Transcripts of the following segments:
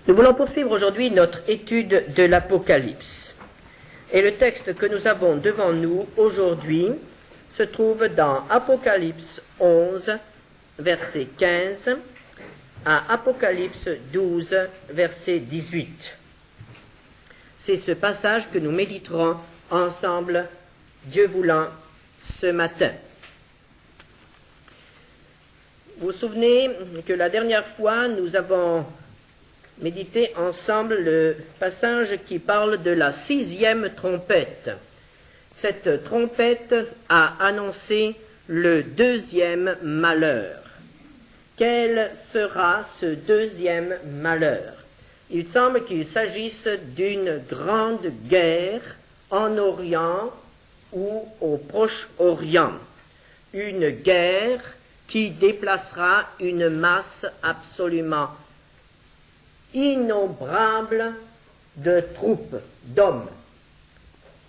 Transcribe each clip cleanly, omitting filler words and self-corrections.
Nous voulons poursuivre aujourd'hui notre étude de l'Apocalypse. Et le texte que nous avons devant nous aujourd'hui se trouve dans Apocalypse 11, verset 15, à Apocalypse 12, verset 18. C'est ce passage que nous méditerons ensemble, Dieu voulant, ce matin. Vous vous souvenez que la dernière fois, nous avons médité ensemble le passage qui parle de la 6e trompette. Cette trompette a annoncé le 2e malheur. Quel sera ce 2e malheur? Il semble qu'il s'agisse d'une grande guerre en Orient ou au Proche-Orient. Une guerre qui déplacera une masse absolument innombrable de troupes, d'hommes.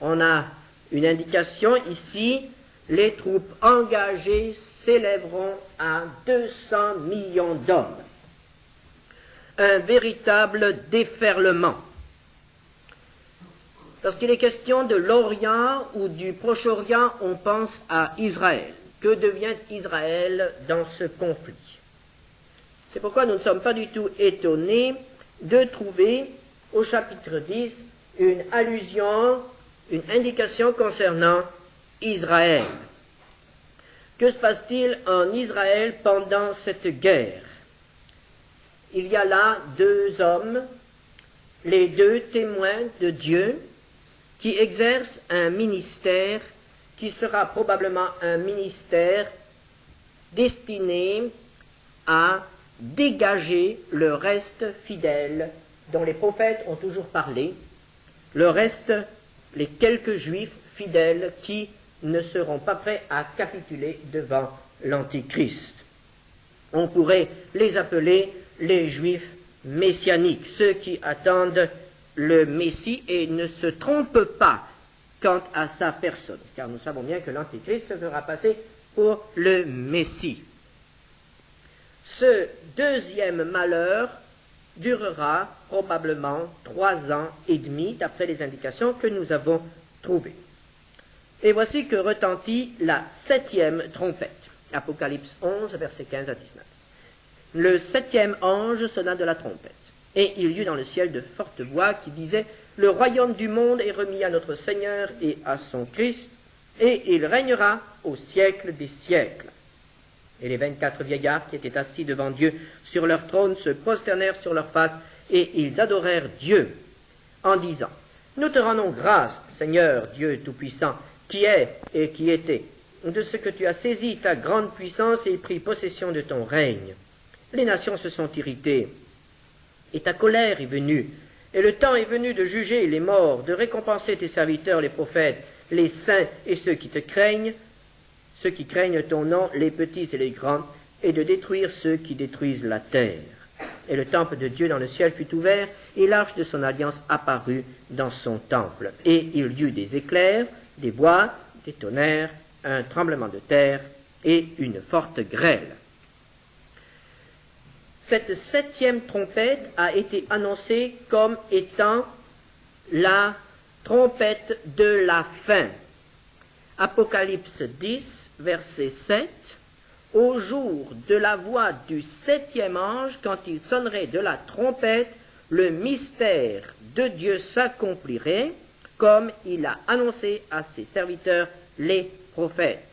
On a une indication ici, les troupes engagées s'élèveront à 200 millions d'hommes. Un véritable déferlement. Lorsqu'il est question de l'Orient ou du Proche-Orient, on pense à Israël. Que devient Israël dans ce conflit? C'est pourquoi nous ne sommes pas du tout étonnés de trouver au chapitre 10 une allusion, une indication concernant Israël. Que se passe-t-il en Israël pendant cette guerre? Il y a là deux hommes, les deux témoins de Dieu, qui exercent un ministère qui sera probablement un ministère destiné à dégager le reste fidèle dont les prophètes ont toujours parlé, le reste, les quelques juifs fidèles qui ne seront pas prêts à capituler devant l'Antichrist. On pourrait les appeler les juifs messianiques, ceux qui attendent le Messie et ne se trompent pas quant à sa personne, car nous savons bien que l'Antichrist fera passer pour le Messie. Ce 2e malheur durera probablement 3 ans et demi, d'après les indications que nous avons trouvées. Et voici que retentit la 7e trompette. Apocalypse 11, versets 15 à 19. Le 7e ange sonna de la trompette, et il y eut dans le ciel de fortes voix qui disaient « Le royaume du monde est remis à notre Seigneur et à son Christ, et il régnera au siècle des siècles. » Et les 24 vieillards qui étaient assis devant Dieu sur leur trône se prosternèrent sur leurs faces, et ils adorèrent Dieu, en disant « Nous te rendons grâce, Seigneur Dieu Tout-Puissant, qui est et qui était, de ce que tu as saisi ta grande puissance et pris possession de ton règne. Les nations se sont irritées, et ta colère est venue, et le temps est venu de juger les morts, de récompenser tes serviteurs, les prophètes, les saints et ceux qui te craignent, ceux qui craignent ton nom, les petits et les grands, et de détruire ceux qui détruisent la terre. Et le temple de Dieu dans le ciel fut ouvert, et l'arche de son alliance apparut dans son temple. Et il y eut des éclairs, des voix, des tonnerres, un tremblement de terre et une forte grêle. Cette 7e trompette a été annoncée comme étant la trompette de la fin. Apocalypse 10, verset 7. Au jour de la voix du 7e ange, quand il sonnerait de la trompette, le mystère de Dieu s'accomplirait, comme il a annoncé à ses serviteurs, les prophètes.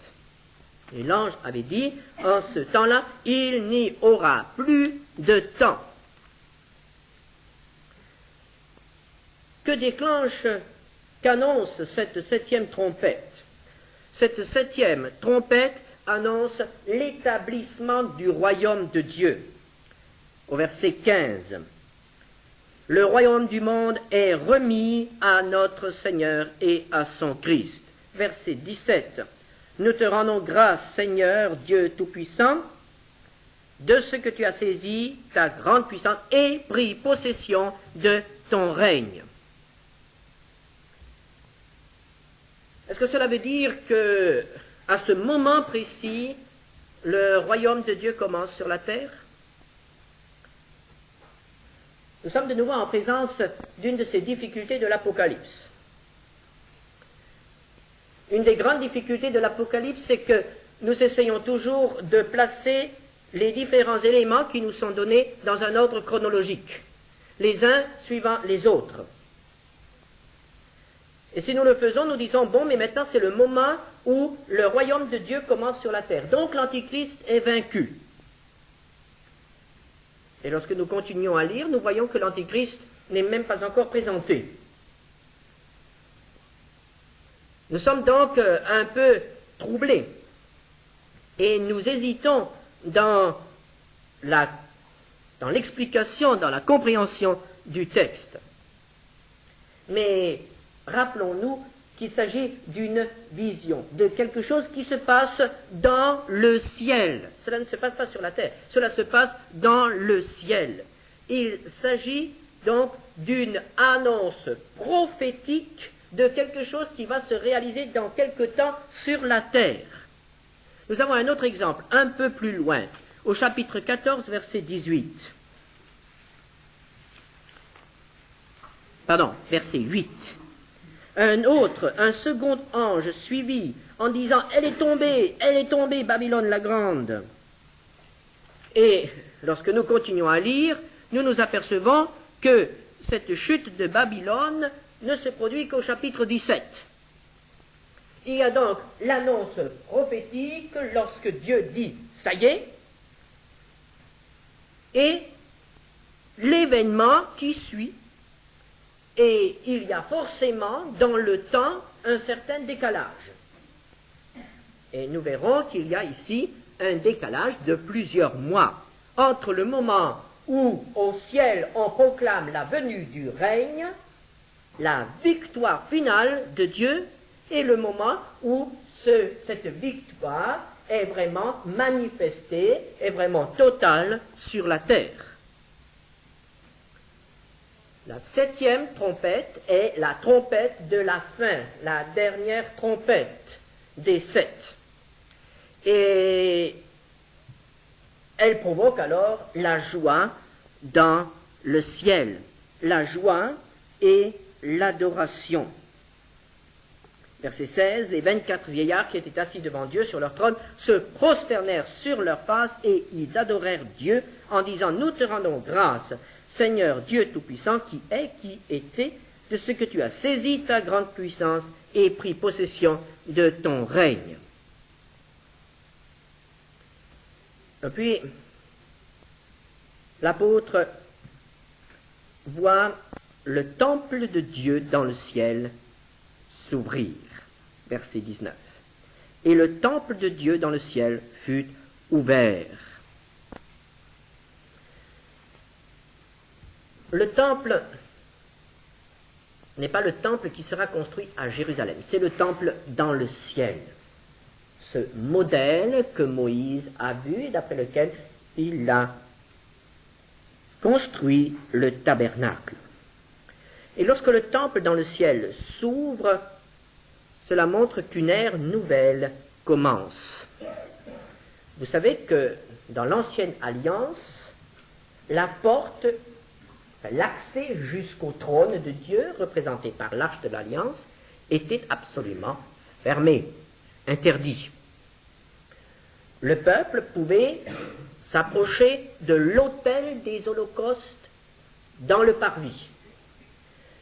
Et l'ange avait dit, en ce temps-là, il n'y aura plus de temps. Que déclenche, qu'annonce cette 7e trompette? Cette 7e trompette annonce l'établissement du royaume de Dieu. Au verset 15, le royaume du monde est remis à notre Seigneur et à son Christ. Verset 17, nous te rendons grâce, Seigneur, Dieu Tout-Puissant, de ce que tu as saisi ta grande puissance et pris possession de ton règne. Est-ce que cela veut dire que, à ce moment précis, le royaume de Dieu commence sur la terre? Nous sommes de nouveau en présence d'une de ces difficultés de l'Apocalypse. Une des grandes difficultés de l'Apocalypse, c'est que nous essayons toujours de placer les différents éléments qui nous sont donnés dans un ordre chronologique, les uns suivant les autres. Et si nous le faisons, nous disons, bon, mais maintenant c'est le moment où le royaume de Dieu commence sur la terre. Donc l'Antichrist est vaincu. Et lorsque nous continuons à lire, nous voyons que l'Antichrist n'est même pas encore présenté. Nous sommes donc un peu troublés et nous hésitons dans l'explication, dans la compréhension du texte. Mais rappelons-nous qu'il s'agit d'une vision, de quelque chose qui se passe dans le ciel. Cela ne se passe pas sur la terre, cela se passe dans le ciel. Il s'agit donc d'une annonce prophétique de quelque chose qui va se réaliser dans quelque temps sur la terre. Nous avons un autre exemple, un peu plus loin, au chapitre 14, verset 18. Pardon, verset 8. Un second ange suivit en disant « Elle est tombée, Babylone la grande ». Et lorsque nous continuons à lire, nous nous apercevons que cette chute de Babylone ne se produit qu'au chapitre 17. Il y a donc l'annonce prophétique lorsque Dieu dit « ça y est » et l'événement qui suit. Et il y a forcément dans le temps un certain décalage. Et nous verrons qu'il y a ici un décalage de plusieurs mois entre le moment où au ciel on proclame la venue du règne, la victoire finale de Dieu, et le moment où cette victoire est vraiment manifestée, est vraiment totale sur la terre. La 7e trompette est la trompette de la fin, la dernière trompette des 7. Et elle provoque alors la joie dans le ciel, la joie et l'adoration. Verset 16, les 24 vieillards qui étaient assis devant Dieu sur leur trône se prosternèrent sur leurs faces et ils adorèrent Dieu en disant « Nous te rendons grâce, Seigneur Dieu Tout-Puissant, qui est, qui était, de ce que tu as saisi ta grande puissance et pris possession de ton règne. » Et puis, l'apôtre voit le temple de Dieu dans le ciel s'ouvrir. Verset 19. Et le temple de Dieu dans le ciel fut ouvert. Le temple n'est pas le temple qui sera construit à Jérusalem, c'est le temple dans le ciel. Ce modèle que Moïse a vu et d'après lequel il a construit le tabernacle. Et lorsque le temple dans le ciel s'ouvre, cela montre qu'une ère nouvelle commence. Vous savez que dans l'Ancienne Alliance, la porte, l'accès jusqu'au trône de Dieu, représenté par l'Arche de l'Alliance, était absolument fermé, interdit. Le peuple pouvait s'approcher de l'autel des holocaustes dans le parvis.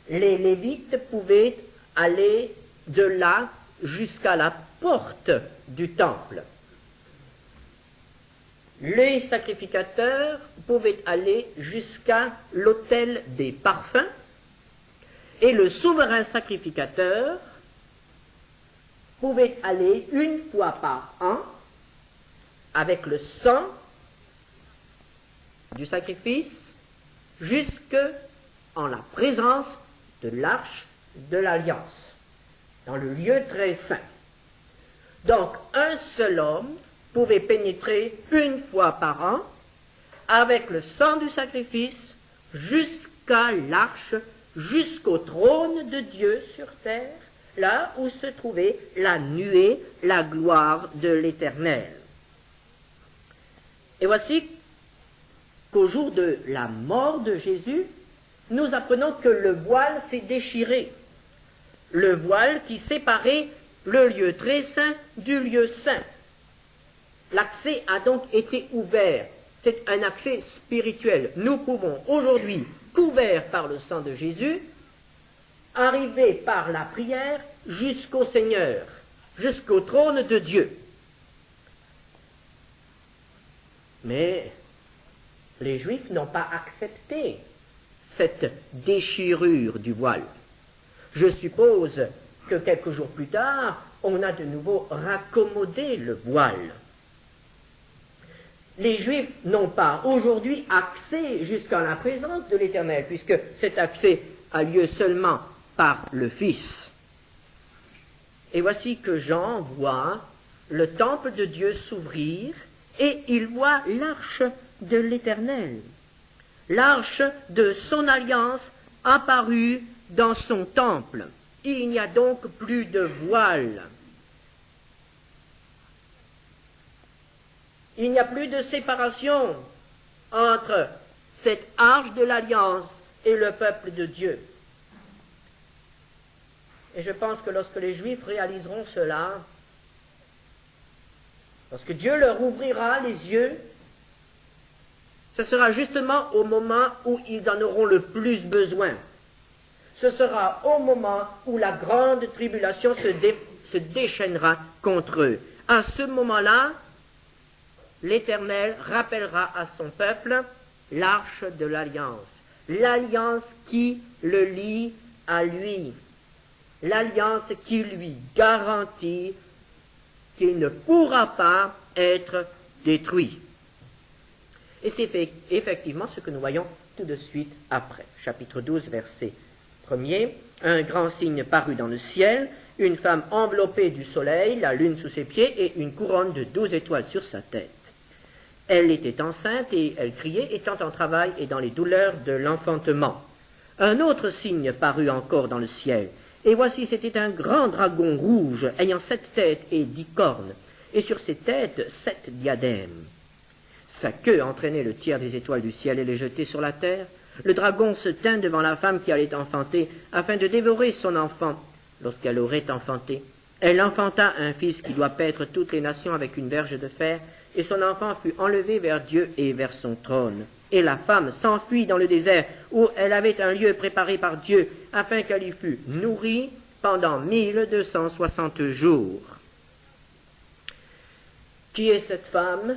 Les Lévites pouvaient aller de là jusqu'à la porte du temple. Les sacrificateurs pouvaient aller jusqu'à l'autel des parfums et le souverain sacrificateur pouvait aller une fois par an avec le sang du sacrifice jusque en la présence de l'arche de l'Alliance, dans le lieu très saint. Donc, un seul homme pouvait pénétrer une fois par an avec le sang du sacrifice jusqu'à l'arche, jusqu'au trône de Dieu sur terre, là où se trouvait la nuée, la gloire de l'Éternel. Et voici qu'au jour de la mort de Jésus, nous apprenons que le voile s'est déchiré. Le voile qui séparait le lieu très saint du lieu saint. L'accès a donc été ouvert. C'est un accès spirituel. Nous pouvons aujourd'hui, couverts par le sang de Jésus, arriver par la prière jusqu'au Seigneur, jusqu'au trône de Dieu. Mais les Juifs n'ont pas accepté cette déchirure du voile. Je suppose que quelques jours plus tard, on a de nouveau raccommodé le voile. Les Juifs n'ont pas aujourd'hui accès jusqu'à la présence de l'Éternel, puisque cet accès a lieu seulement par le Fils. Et voici que Jean voit le temple de Dieu s'ouvrir et il voit l'arche de l'Éternel, l'arche de son alliance apparue dans son temple. Il n'y a donc plus de voile. Il n'y a plus de séparation entre cette arche de l'alliance et le peuple de Dieu. Et je pense que lorsque les Juifs réaliseront cela, lorsque Dieu leur ouvrira les yeux, ce sera justement au moment où ils en auront le plus besoin. Ce sera au moment où la grande tribulation se déchaînera contre eux. À ce moment-là, l'Éternel rappellera à son peuple l'arche de l'alliance, l'alliance qui le lie à lui, l'alliance qui lui garantit qu'il ne pourra pas être détruit. Et c'est effectivement ce que nous voyons tout de suite après. Chapitre 12, verset 1er. Un grand signe parut dans le ciel, une femme enveloppée du soleil, la lune sous ses pieds et une couronne de 12 étoiles sur sa tête. Elle était enceinte et elle criait, étant en travail et dans les douleurs de l'enfantement. Un autre signe parut encore dans le ciel. Et voici, c'était un grand dragon rouge, ayant 7 têtes et 10 cornes, et sur ses têtes 7 diadèmes. Sa queue entraînait le tiers des étoiles du ciel et les jetait sur la terre. Le dragon se tint devant la femme qui allait enfanter, afin de dévorer son enfant, lorsqu'elle aurait enfanté. Elle enfanta un fils qui doit paître toutes les nations avec une verge de fer, et son enfant fut enlevé vers Dieu et vers son trône. Et la femme s'enfuit dans le désert, où elle avait un lieu préparé par Dieu, afin qu'elle y fût nourrie pendant 1260 jours. Qui est cette femme?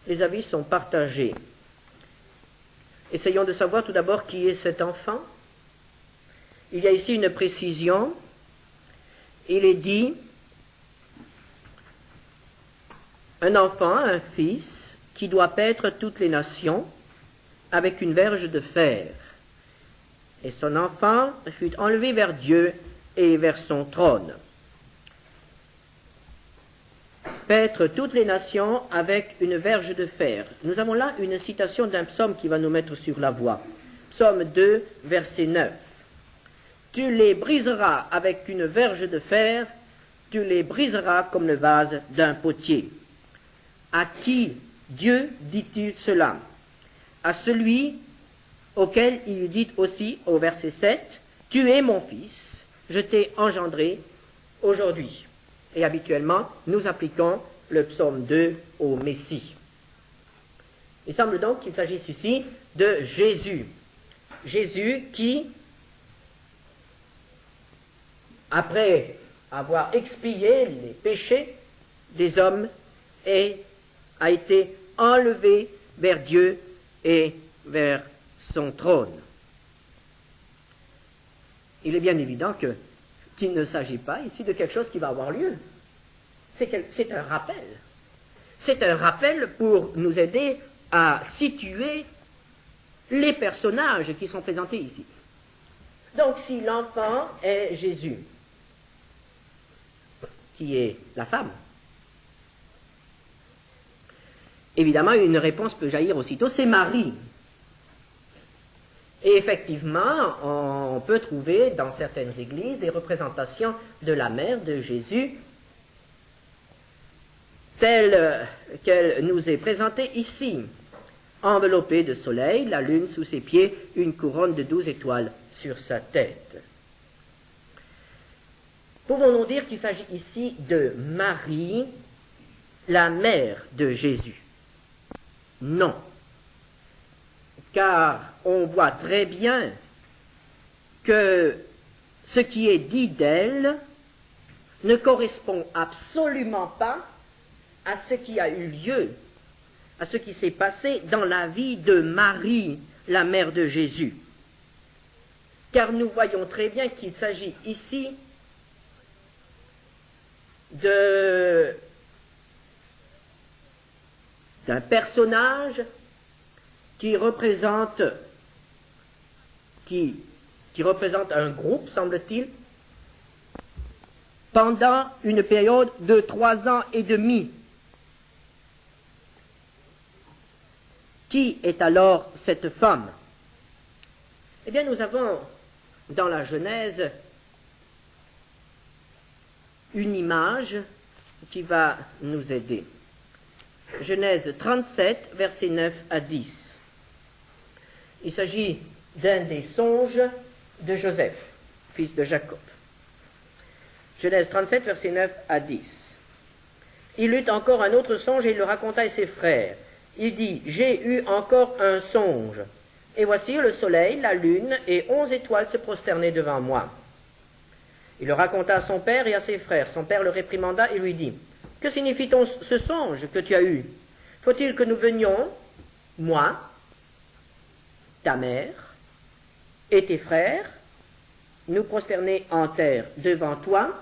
Les avis sont partagés. Essayons de savoir tout d'abord qui est cet enfant. Il y a ici une précision. Il est dit un enfant, un fils, qui doit paître toutes les nations avec une verge de fer. Et son enfant fut enlevé vers Dieu et vers son trône. Paître toutes les nations avec une verge de fer. Nous avons là une citation d'un psaume qui va nous mettre sur la voie. Psaume 2, verset 9. Tu les briseras avec une verge de fer, tu les briseras comme le vase d'un potier. À qui Dieu dit-il cela? À celui auquel il dit aussi au verset 7, tu es mon fils, je t'ai engendré aujourd'hui. Et habituellement, nous appliquons le psaume 2 au Messie. Il semble donc qu'il s'agisse ici de Jésus. Jésus qui, après avoir expié les péchés des hommes, a été enlevé vers Dieu et vers son trône. Il est bien évident qu'il ne s'agit pas ici de quelque chose qui va avoir lieu. C'est un rappel. C'est un rappel pour nous aider à situer les personnages qui sont présentés ici. Donc si l'enfant est Jésus, qui est la femme, évidemment une réponse peut jaillir aussitôt, c'est Marie. Et effectivement, on peut trouver dans certaines églises des représentations de la mère de Jésus telle qu'elle nous est présentée ici. enveloppé de soleil, la lune sous ses pieds, une couronne de 12 étoiles sur sa tête. Pouvons-nous dire qu'il s'agit ici de Marie, la mère de Jésus? Non, car on voit très bien que ce qui est dit d'elle ne correspond absolument pas à ce qui a eu lieu, à ce qui s'est passé dans la vie de Marie, la mère de Jésus. Car nous voyons très bien qu'il s'agit ici d'un personnage qui représente un groupe, semble-t-il, pendant une période de 3 ans et demi. Qui est alors cette femme? Eh bien, nous avons dans la Genèse une image qui va nous aider. Genèse 37, versets 9 à 10. Il s'agit d'un des songes de Joseph, fils de Jacob. Genèse 37, versets 9 à 10. Il eut encore un autre songe et il le raconta à ses frères. Il dit, j'ai eu encore un songe. Et voici le soleil, la lune et 11 étoiles se prosternaient devant moi. Il le raconta à son père et à ses frères. Son père le réprimanda et lui dit, que signifie ce songe que tu as eu? Faut-il que nous venions, moi, ta mère et tes frères, nous prosterner en terre devant toi?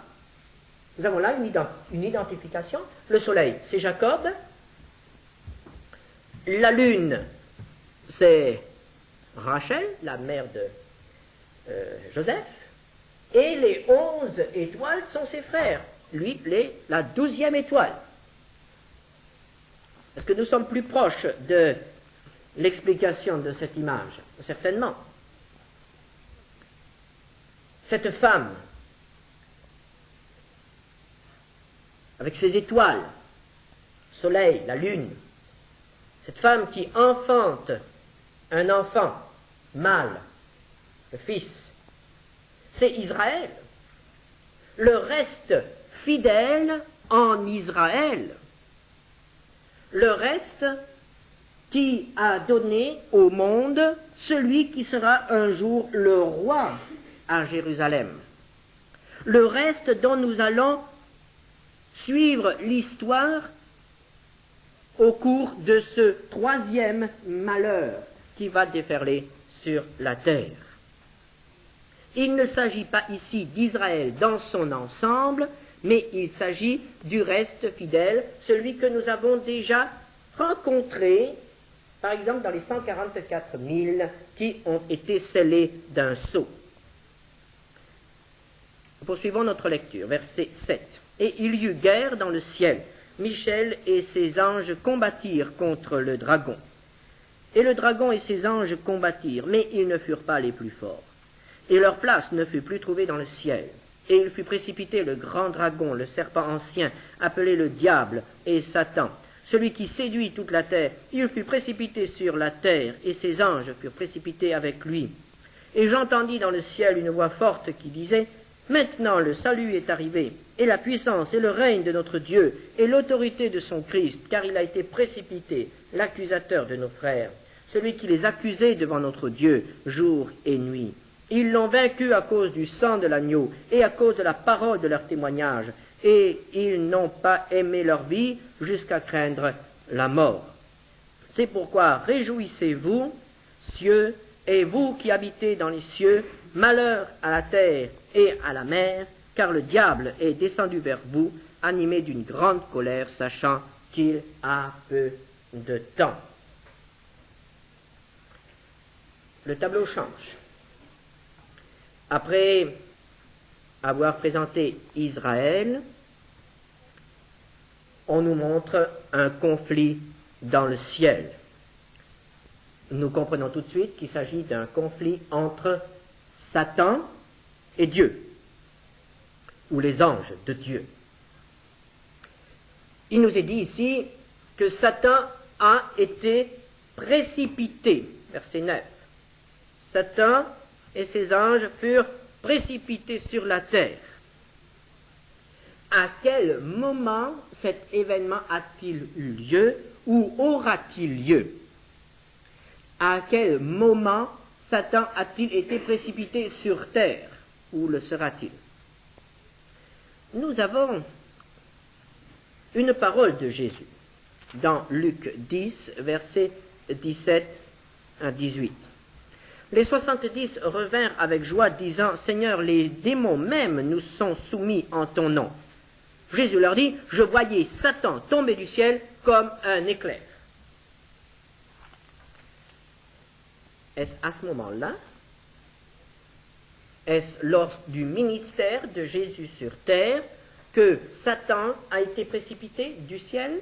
Nous avons là une identification. Le soleil, c'est Jacob. La lune, c'est Rachel, la mère de Joseph. Et les 11 étoiles sont ses frères. Lui, la 12e étoile. Est-ce que nous sommes plus proches de l'explication de cette image? Certainement. Cette femme, avec ses étoiles, le soleil, la lune, cette femme qui enfante un enfant mâle, le fils, c'est Israël. Le reste fidèle en Israël. Le reste qui a donné au monde celui qui sera un jour le roi à Jérusalem. Le reste dont nous allons suivre l'histoire au cours de ce 3e malheur qui va déferler sur la terre. Il ne s'agit pas ici d'Israël dans son ensemble, mais il s'agit du reste fidèle, celui que nous avons déjà rencontré, par exemple dans les 144 000 qui ont été scellés d'un sceau. Poursuivons notre lecture, verset 7. Et il y eut guerre dans le ciel. Michel et ses anges combattirent contre le dragon. Et le dragon et ses anges combattirent, mais ils ne furent pas les plus forts. Et leur place ne fut plus trouvée dans le ciel. Et il fut précipité le grand dragon, le serpent ancien, appelé le diable et Satan, celui qui séduit toute la terre. Il fut précipité sur la terre, et ses anges furent précipités avec lui. Et j'entendis dans le ciel une voix forte qui disait, « Maintenant le salut est arrivé, et la puissance et le règne de notre Dieu, et l'autorité de son Christ, car il a été précipité, l'accusateur de nos frères, celui qui les accusait devant notre Dieu, jour et nuit. Ils l'ont vaincu à cause du sang de l'agneau et à cause de la parole de leur témoignage, et ils n'ont pas aimé leur vie jusqu'à craindre la mort. C'est pourquoi réjouissez-vous, cieux, et vous qui habitez dans les cieux, malheur à la terre et à la mer, car le diable est descendu vers vous, animé d'une grande colère, sachant qu'il a peu de temps. Le tableau change. Après avoir présenté Israël, on nous montre un conflit dans le ciel. Nous comprenons tout de suite qu'il s'agit d'un conflit entre Satan et Dieu, ou les anges de Dieu. Il nous est dit ici que Satan a été précipités. Verset 9. Satan et ses anges furent précipités sur la terre. À quel moment cet événement a-t-il eu lieu ou aura-t-il lieu? À quel moment Satan a-t-il été précipité sur terre? Où le sera-t-il? Nous avons une parole de Jésus dans Luc 10, versets 17 à 18. Les 70 revinrent avec joie, disant, « Seigneur, les démons même nous sont soumis en ton nom. » Jésus leur dit, « Je voyais Satan tomber du ciel comme un éclair. » Est-ce à ce moment-là? Est-ce lors du ministère de Jésus sur terre que Satan a été précipité du ciel?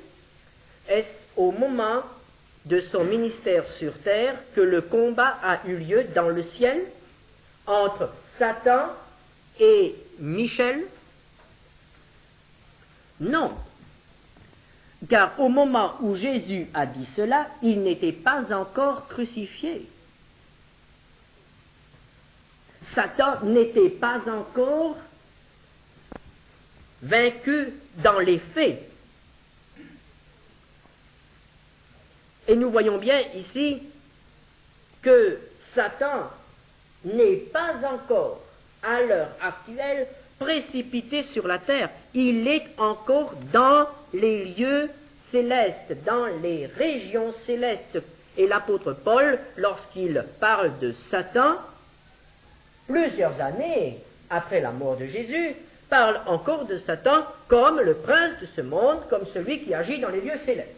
Est-ce au moment de son ministère sur terre que le combat a eu lieu dans le ciel entre Satan et Michel? Non, car au moment où Jésus a dit cela, il n'était pas encore crucifié. Satan n'était pas encore vaincu dans les faits. Et nous voyons bien ici que Satan n'est pas encore, à l'heure actuelle, précipité sur la terre. Il est encore dans les lieux célestes, dans les régions célestes. Et l'apôtre Paul, lorsqu'il parle de Satan, plusieurs années après la mort de Jésus, parle encore de Satan comme le prince de ce monde, comme celui qui agit dans les lieux célestes.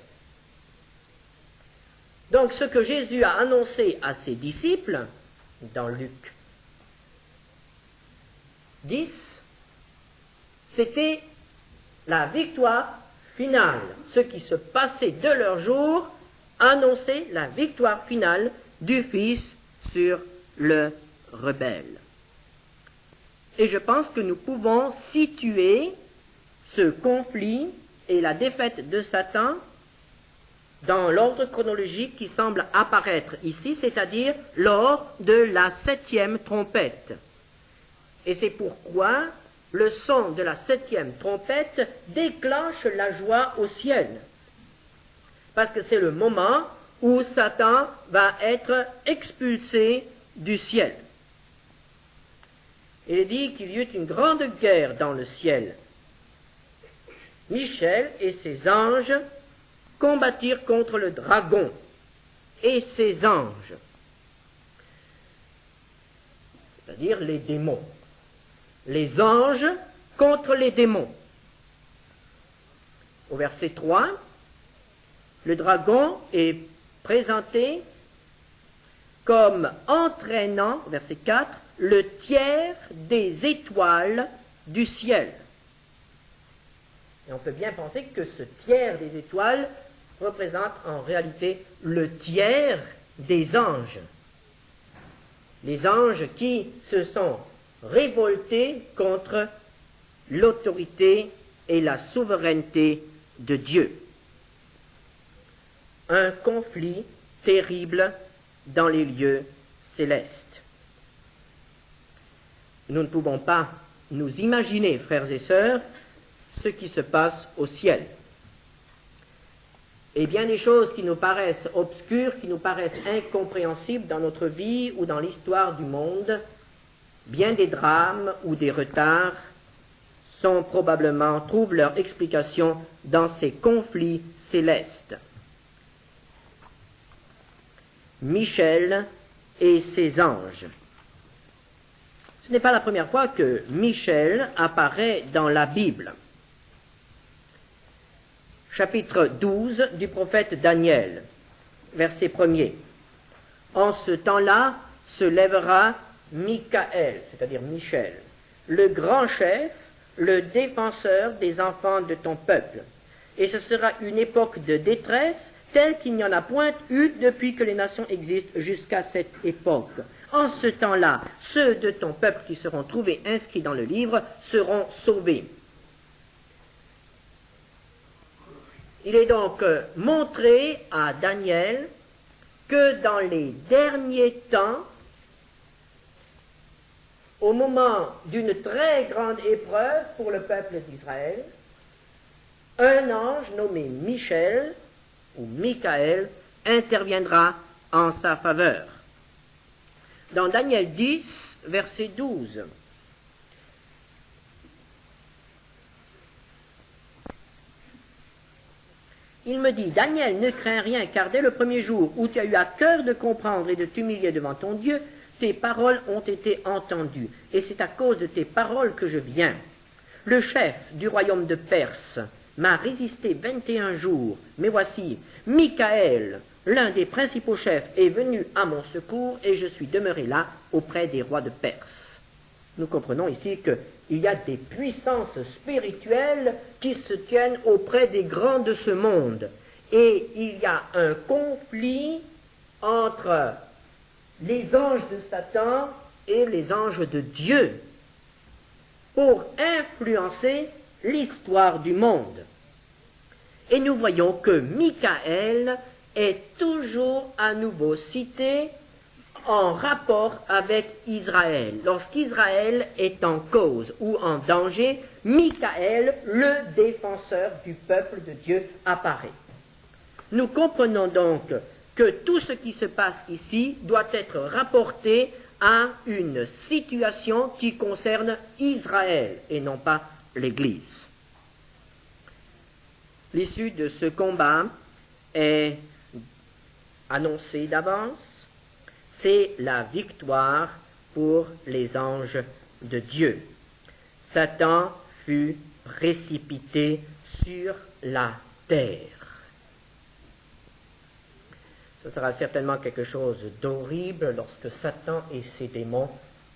Donc ce que Jésus a annoncé à ses disciples, dans Luc 10, c'était la victoire finale. Ce qui se passait de leur jour annonçait la victoire finale du Fils sur le rebelle. Et je pense que nous pouvons situer ce conflit et la défaite de Satan dans l'ordre chronologique qui semble apparaître ici, c'est-à-dire lors de la 7e trompette. Et c'est pourquoi le son de la 7e trompette déclenche la joie au ciel. Parce que c'est le moment où Satan va être expulsé du ciel. Il est dit qu'il y eut une grande guerre dans le ciel. Michel et ses anges combattirent contre le dragon et ses anges, c'est-à-dire les démons. Les anges contre les démons. Au verset 3, le dragon est présenté comme entraînant, verset 4, le tiers des étoiles du ciel. Et on peut bien penser que ce tiers des étoiles représente en réalité le tiers des anges. Les anges qui se sont révoltés contre l'autorité et la souveraineté de Dieu. Un conflit terrible dans les lieux célestes. Nous ne pouvons pas nous imaginer, frères et sœurs, ce qui se passe au ciel. Et bien des choses qui nous paraissent obscures, qui nous paraissent incompréhensibles dans notre vie ou dans l'histoire du monde, bien des drames ou des retards trouvent leur explication dans ces conflits célestes. Michel et ses anges. Ce n'est pas la première fois que Michel apparaît dans la Bible. Chapitre 12 du prophète Daniel, verset 1er. En ce temps-là se lèvera Michaël, c'est-à-dire Michel, le grand chef, le défenseur des enfants de ton peuple. Et ce sera une époque de détresse telle qu'il n'y en a point eu depuis que les nations existent jusqu'à cette époque. En ce temps-là, ceux de ton peuple qui seront trouvés inscrits dans le livre seront sauvés. Il est donc montré à Daniel que dans les derniers temps, au moment d'une très grande épreuve pour le peuple d'Israël, un ange nommé Michel ou Michael interviendra en sa faveur. Dans Daniel 10, verset 12, il me dit, Daniel, ne crains rien, car dès le premier jour où tu as eu à cœur de comprendre et de t'humilier devant ton Dieu, tes paroles ont été entendues, et c'est à cause de tes paroles que je viens. Le chef du royaume de Perse m'a résisté 21 jours, mais voici, Michael, l'un des principaux chefs, est venu à mon secours, et je suis demeuré là auprès des rois de Perse. Nous comprenons ici qu'il y a des puissances spirituelles qui se tiennent auprès des grands de ce monde, et il y a un conflit entre les anges de Satan et les anges de Dieu pour influencer l'histoire du monde. Et nous voyons que Michael est toujours à nouveau cité en rapport avec Israël. Lorsqu'Israël est en cause ou en danger, Michael, le défenseur du peuple de Dieu, apparaît. Nous comprenons donc que tout ce qui se passe ici doit être rapporté à une situation qui concerne Israël et non pas l'Église. L'issue de ce combat est annoncée d'avance, c'est la victoire pour les anges de Dieu. Satan fut précipité sur la terre. Ce sera certainement quelque chose d'horrible lorsque Satan et ses démons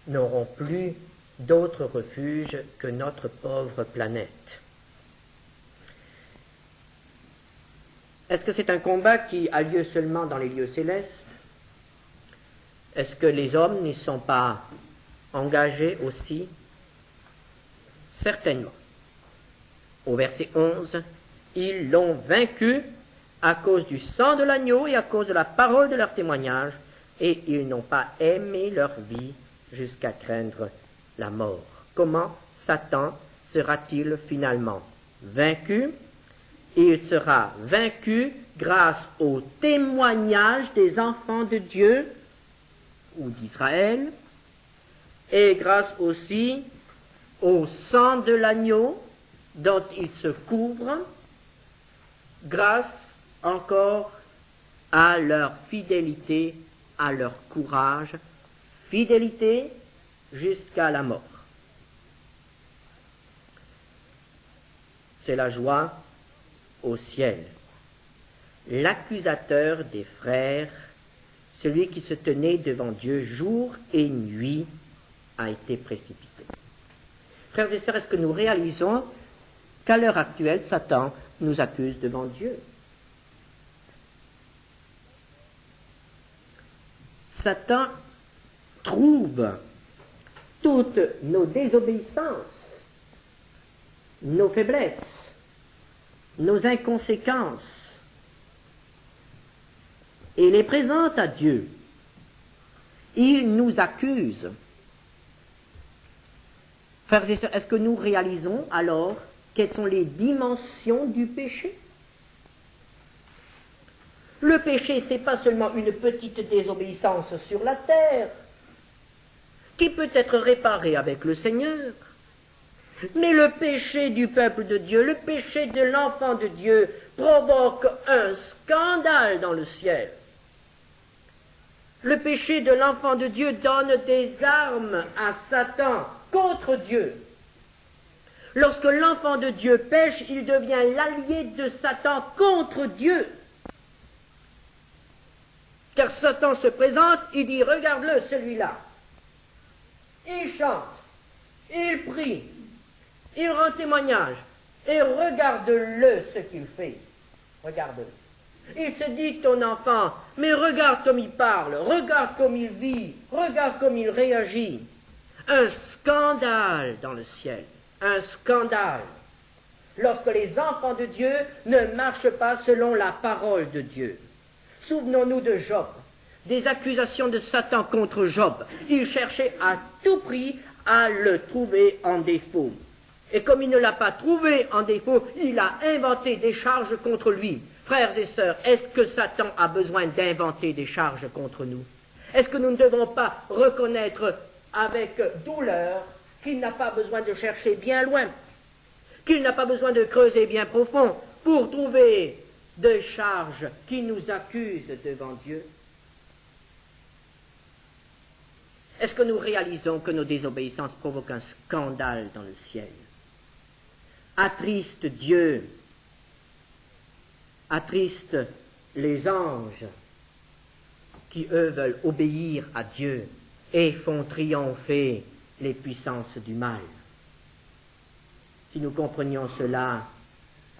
n'auront plus d'autre refuge que notre pauvre planète. Est-ce que c'est un combat qui a lieu seulement dans les lieux célestes? Est-ce que les hommes n'y sont pas engagés aussi? Certainement. Au verset 11, ils l'ont vaincu à cause du sang de l'agneau et à cause de la parole de leur témoignage, et ils n'ont pas aimé leur vie jusqu'à craindre la mort. Comment Satan sera-t-il finalement vaincu? Il sera vaincu grâce au témoignage des enfants de Dieu ou d'Israël, et grâce aussi au sang de l'agneau dont il se couvre, grâce encore à leur fidélité, à leur courage, fidélité jusqu'à la mort. C'est la joie au ciel. L'accusateur des frères, celui qui se tenait devant Dieu jour et nuit, a été précipité. Frères et sœurs, est-ce que nous réalisons qu'à l'heure actuelle, Satan nous accuse devant Dieu? Satan trouve toutes nos désobéissances, nos faiblesses, nos inconséquences, et les présente à Dieu. Il nous accuse. Frères et sœurs, est-ce que nous réalisons alors quelles sont les dimensions du péché? Le péché, ce n'est pas seulement une petite désobéissance sur la terre, qui peut être réparée avec le Seigneur, mais le péché du peuple de Dieu, le péché de l'enfant de Dieu, provoque un scandale dans le ciel. Le péché de l'enfant de Dieu donne des armes à Satan contre Dieu. Lorsque l'enfant de Dieu pêche, il devient l'allié de Satan contre Dieu. Car Satan se présente, il dit, regarde-le, celui-là. Il chante, il prie, il rend témoignage, et regarde-le ce qu'il fait. Regarde-le. Il se dit, ton enfant, mais regarde comme il parle, regarde comme il vit, regarde comme il réagit. Un scandale dans le ciel, un scandale. Lorsque les enfants de Dieu ne marchent pas selon la parole de Dieu. Souvenons-nous de Job. des accusations de Satan contre Job. Il cherchait à tout prix à le trouver en défaut. Et comme il ne l'a pas trouvé en défaut, il a inventé des charges contre lui. Frères et sœurs, est-ce que Satan a besoin d'inventer des charges contre nous? Est-ce que nous ne devons pas reconnaître avec douleur qu'il n'a pas besoin de chercher bien loin, qu'il n'a pas besoin de creuser bien profond pour trouver des charges qui nous accusent devant Dieu? Est-ce que nous réalisons que nos désobéissances provoquent un scandale dans le ciel, attristent Dieu, attristent les anges qui, eux, veulent obéir à Dieu et font triompher les puissances du mal? Si nous comprenions cela,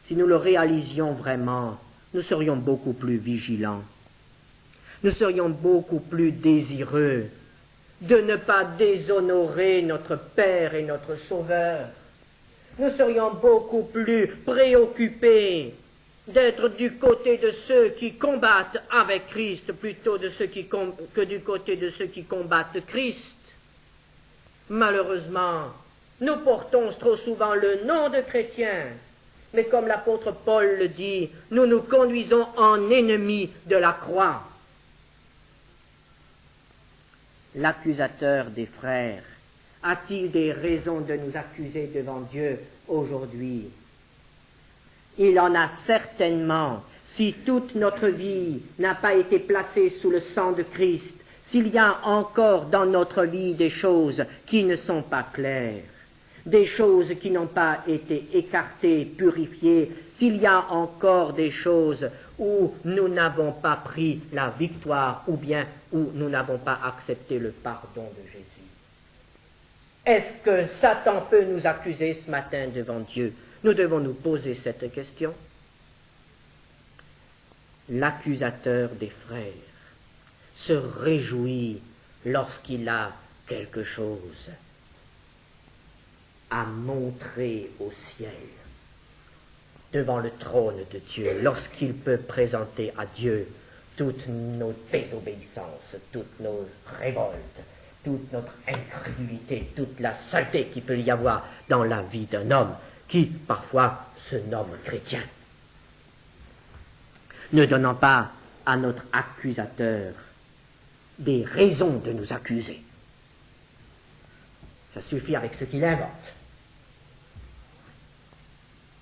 si nous le réalisions vraiment, nous serions beaucoup plus vigilants. Nous serions beaucoup plus désireux de ne pas déshonorer notre Père et notre Sauveur. Nous serions beaucoup plus préoccupés d'être du côté de ceux qui combattent avec Christ plutôt que du côté de ceux qui combattent Christ. Malheureusement, nous portons trop souvent le nom de chrétiens, mais comme l'apôtre Paul le dit, nous nous conduisons en ennemis de la croix. L'accusateur des frères a-t-il des raisons de nous accuser devant Dieu aujourd'hui? Il en a certainement, si toute notre vie n'a pas été placée sous le sang de Christ, s'il y a encore dans notre vie des choses qui ne sont pas claires, des choses qui n'ont pas été écartées, purifiées, s'il y a encore des choses où nous n'avons pas pris la victoire ou bien où nous n'avons pas accepté le pardon de Jésus. Est-ce que Satan peut nous accuser ce matin devant Dieu? Nous devons nous poser cette question. L'accusateur des frères se réjouit lorsqu'il a quelque chose à montrer au ciel, devant le trône de Dieu, lorsqu'il peut présenter à Dieu toutes nos désobéissances, toutes nos révoltes, toute notre incrédulité, toute la saleté qu'il peut y avoir dans la vie d'un homme qui, parfois, se nomme chrétien. Ne donnant pas à notre accusateur des raisons de nous accuser. Ça suffit avec ce qu'il invente.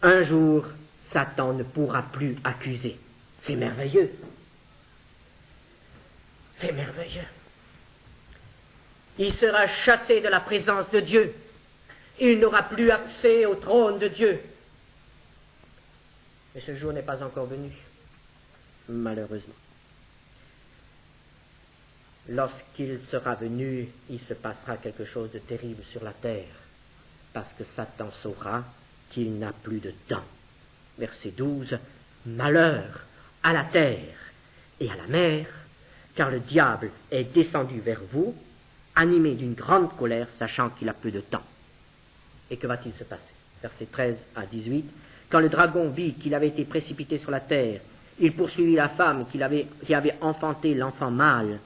Un jour, Satan ne pourra plus accuser. C'est merveilleux. C'est merveilleux. Il sera chassé de la présence de Dieu. Il n'aura plus accès au trône de Dieu. Mais ce jour n'est pas encore venu, malheureusement. Lorsqu'il sera venu, il se passera quelque chose de terrible sur la terre, parce que Satan saura qu'il n'a plus de temps. Verset 12, malheur à la terre et à la mer, car le diable est descendu vers vous, animé d'une grande colère, sachant qu'il a peu de temps. Et que va-t-il se passer? Versets 13 à 18, quand le dragon vit qu'il avait été précipité sur la terre, il poursuivit la femme qui avait enfanté l'enfant mâle,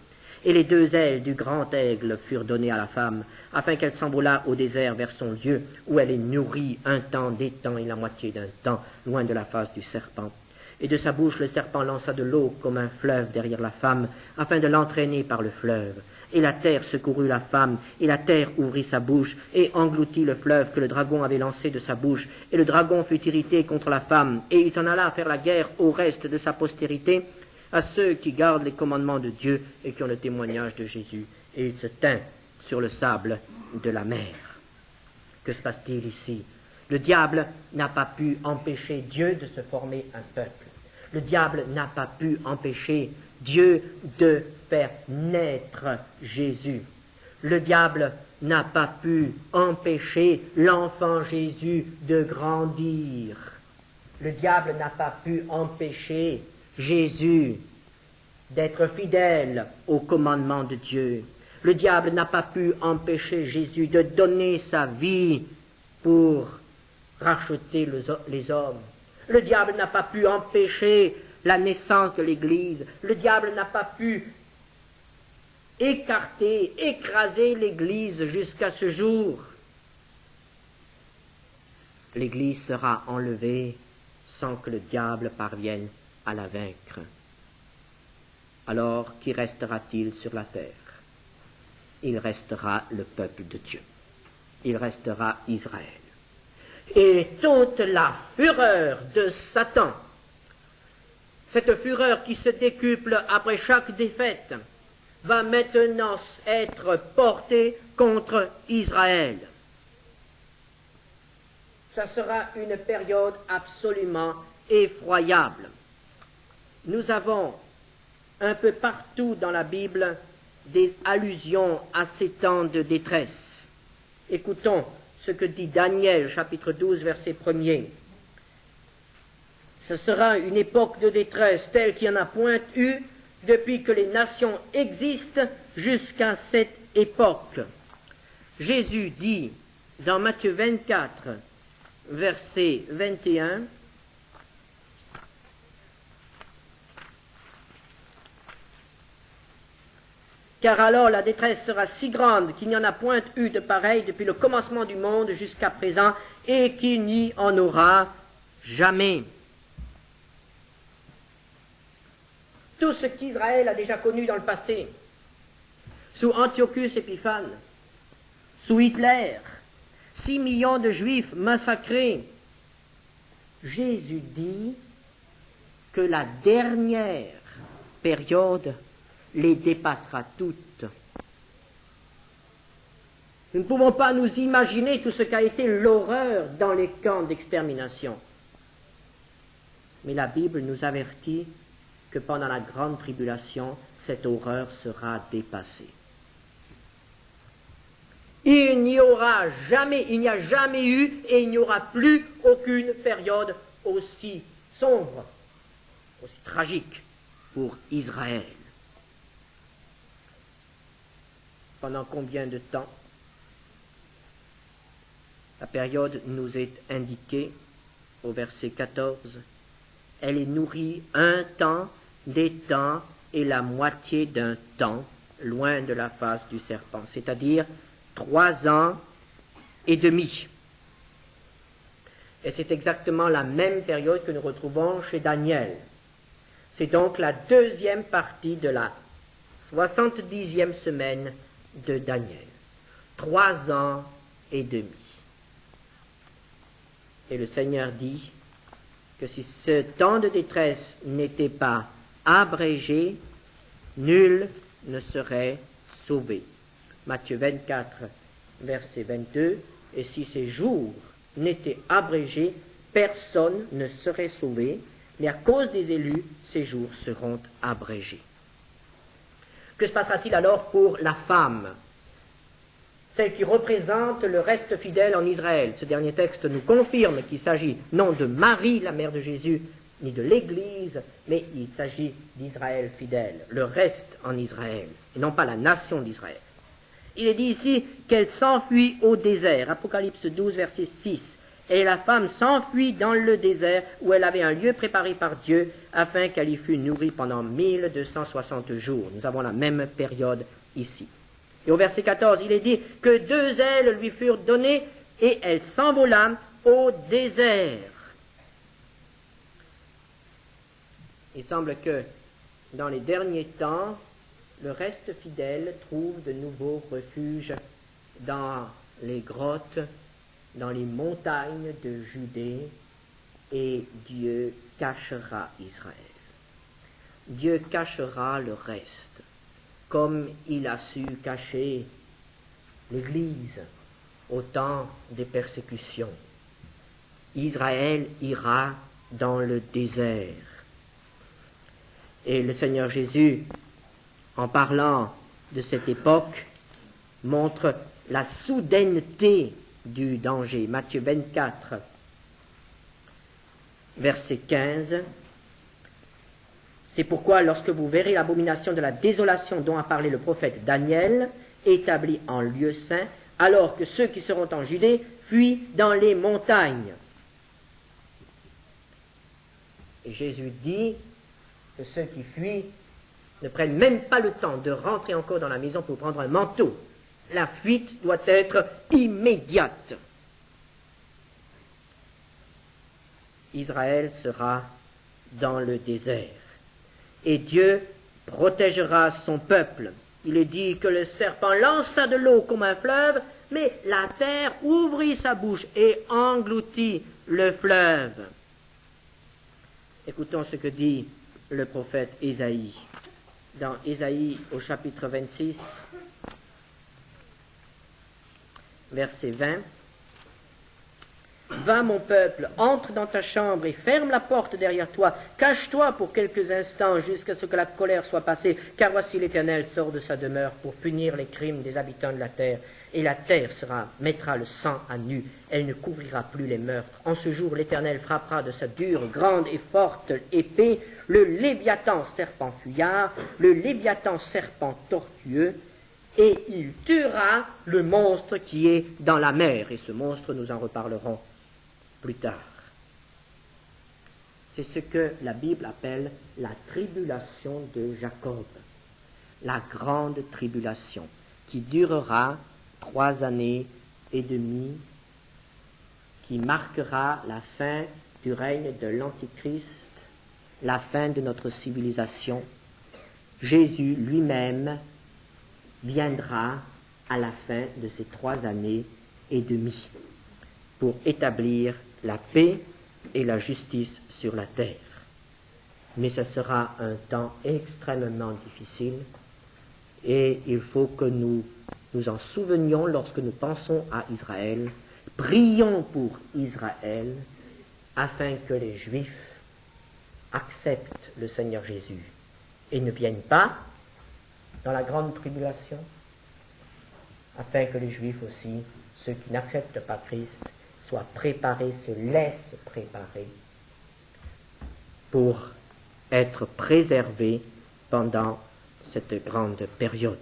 et les deux ailes du grand aigle furent données à la femme, afin qu'elle s'envolât au désert vers son lieu, où elle est nourrie un temps, des temps et la moitié d'un temps, loin de la face du serpent. Et de sa bouche le serpent lança de l'eau comme un fleuve derrière la femme, afin de l'entraîner par le fleuve. Et la terre secourut la femme, et la terre ouvrit sa bouche, et engloutit le fleuve que le dragon avait lancé de sa bouche. Et le dragon fut irrité contre la femme, et il s'en alla faire la guerre au reste de sa postérité, à ceux qui gardent les commandements de Dieu et qui ont le témoignage de Jésus. Et il se tint sur le sable de la mer. Que se passe-t-il ici? Le diable n'a pas pu empêcher Dieu de se former un peuple. Le diable n'a pas pu empêcher Dieu de faire naître Jésus. Le diable n'a pas pu empêcher l'enfant Jésus de grandir. Le diable n'a pas pu empêcher Jésus d'être fidèle au commandement de Dieu. Le diable n'a pas pu empêcher Jésus de donner sa vie pour racheter les hommes. Le diable n'a pas pu empêcher la naissance de l'Église. Le diable n'a pas pu écarté, écrasé l'Église jusqu'à ce jour. L'Église sera enlevée sans que le diable parvienne à la vaincre. Alors, qui restera-t-il sur la terre? Il restera le peuple de Dieu. Il restera Israël. Et toute la fureur de Satan, cette fureur qui se décuple après chaque défaite, va maintenant être portée contre Israël. Ça sera une période absolument effroyable. Nous avons un peu partout dans la Bible des allusions à ces temps de détresse. Écoutons ce que dit Daniel, chapitre 12, verset 1er. Ce sera une époque de détresse telle qu'il n'y en a point eu depuis que les nations existent jusqu'à cette époque. Jésus dit dans Matthieu 24, verset 21, car alors la détresse sera si grande qu'il n'y en a point eu de pareil depuis le commencement du monde jusqu'à présent, et qu'il n'y en aura jamais. Tout ce qu'Israël a déjà connu dans le passé, sous Antiochus Épiphane, sous Hitler, 6 millions de Juifs massacrés, Jésus dit que la dernière période les dépassera toutes. Nous ne pouvons pas nous imaginer tout ce qu'a été l'horreur dans les camps d'extermination. Mais la Bible nous avertit que pendant la grande tribulation, cette horreur sera dépassée. Il n'y a jamais eu et il n'y aura plus aucune période aussi sombre, aussi tragique pour Israël. Pendant combien de temps? La période nous est indiquée au verset 14. Elle est nourrie un temps, des temps et la moitié d'un temps, loin de la face du serpent, c'est-à-dire 3 ans et demi. Et c'est exactement la même période que nous retrouvons chez Daniel. C'est donc la deuxième partie de la 70e semaine de Daniel. 3 ans et demi. Et le Seigneur dit que si ce temps de détresse n'était pas abrégé, nul ne serait sauvé. Matthieu 24, verset 22, et si ces jours n'étaient abrégés, personne ne serait sauvé, mais à cause des élus, ces jours seront abrégés. Que se passera-t-il alors pour la femme, celle qui représente le reste fidèle en Israël? Ce dernier texte nous confirme qu'il s'agit non de Marie, la mère de Jésus, ni de l'Église, mais il s'agit d'Israël fidèle, le reste en Israël, et non pas la nation d'Israël. Il est dit ici qu'elle s'enfuit au désert, Apocalypse 12, verset 6. Et la femme s'enfuit dans le désert où elle avait un lieu préparé par Dieu afin qu'elle y fût nourrie pendant 1260 jours. Nous avons la même période ici. Et au verset 14, il est dit que 2 ailes lui furent données et elle s'envola au désert. Il semble que dans les derniers temps, le reste fidèle trouve de nouveaux refuges dans les grottes, dans les montagnes de Judée, et Dieu cachera Israël. Dieu cachera le reste, comme il a su cacher l'Église au temps des persécutions. Israël ira dans le désert. Et le Seigneur Jésus, en parlant de cette époque, montre la soudaineté du danger. Matthieu 24, verset 15. C'est pourquoi, lorsque vous verrez l'abomination de la désolation dont a parlé le prophète Daniel, établie en lieu saint, alors que ceux qui seront en Judée fuient dans les montagnes. Et Jésus dit que ceux qui fuient ne prennent même pas le temps de rentrer encore dans la maison pour prendre un manteau. La fuite doit être immédiate. Israël sera dans le désert et Dieu protégera son peuple. Il est dit que le serpent lança de l'eau comme un fleuve, mais la terre ouvrit sa bouche et engloutit le fleuve. Écoutons ce que dit le prophète Ésaïe. Dans Ésaïe au chapitre 26, verset 20. Va, mon peuple, entre dans ta chambre et ferme la porte derrière toi. Cache-toi pour quelques instants jusqu'à ce que la colère soit passée, car voici l'Éternel sort de sa demeure pour punir les crimes des habitants de la terre. Et la terre mettra le sang à nu, elle ne couvrira plus les meurtres. En ce jour, l'Éternel frappera de sa dure, grande et forte épée le Léviathan serpent fuyard, le Léviathan serpent tortueux, et il tuera le monstre qui est dans la mer. Et ce monstre, nous en reparlerons plus tard. C'est ce que la Bible appelle la tribulation de Jacob, la grande tribulation, qui durera 3 années et demie, qui marquera la fin du règne de l'Antichrist, la fin de notre civilisation. Jésus lui-même viendra à la fin de ces 3 années et demie pour établir la paix et la justice sur la terre. Mais ce sera un temps extrêmement difficile et il faut que nous nous en souvenions lorsque nous pensons à Israël. Prions pour Israël afin que les Juifs acceptent le Seigneur Jésus et ne viennent pas dans la grande tribulation, afin que les Juifs aussi, ceux qui n'acceptent pas Christ, soient préparés, se laissent préparer pour être préservés pendant cette grande période.